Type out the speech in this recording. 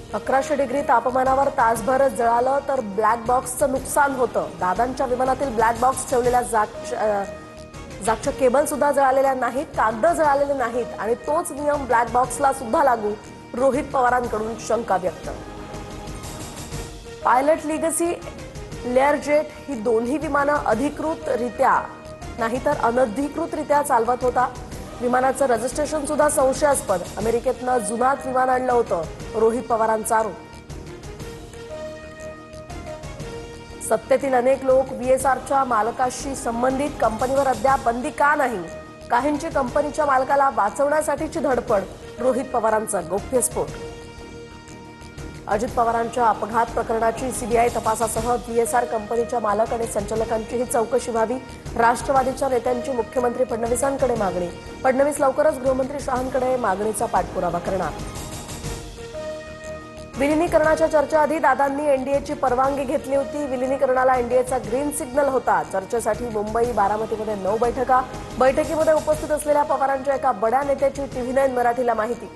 1100 degree तापमानावर तासभर जळालं तर ब्लॅक बॉक्सचं नुकसान होतं। दादांच्या विमानातील ब्लॅक बॉक्स ठेवलेल्या जागच्या केबल सुद्धा जळालेल्या नाहीत, कागद जळालेले नाहीत आणि तोच नियम ब्लॅक बॉक्सला सुद्धा लागू, रोहित पवारांकडून शंका व्यक्त। पायलट लीगसी, लेअरजेट ही दोन्ही विमानं अधिकृतरित्या नाहीतर अनधिकृतरित्या चालवत होता। विमानाचं रजिस्ट्रेशन सुद्धा संशयास्पद, अमेरिकेतनं जुनाट विमान आणलं होतं, रोहित पवारांचा आरोप। सत्तेतील अनेक लोक व्हीएसआरच्या मालकाशी संबंधित, कंपनीवर अद्याप बंदी का नाही? काहींची कंपनीच्या मालकाला वाचवण्यासाठीची धडपड, रोहित पवारांचा गौप्यस्फोट। अजित पवारांच्या अपघात प्रकरणाची सीबीआय तपासासह व्हीएसआर कंपनीच्या मालक आणि संचालकांचीही चौकशी व्हावी, राष्ट्रवादीच्या नेत्यांची मुख्यमंत्री फडणवीसांकडे मागणी। फडणवीस लवकरच गृहमंत्री शहांकडे मागणीचा पाठपुरावा करणार। विलिनीकरणाच्या चर्चेआधी दादांनी एनडीएची परवानगी घेतली होती। विलिनीकरणाला एनडीएचा ग्रीन सिग्नल होता। चर्चेसाठी मुंबई, बारामतीमध्ये 9 बैठका। बैठकीमध्ये उपस्थित असलेल्या पवारांच्या एका बड्या नेत्याची टीव्ही 9 मराठीला माहिती।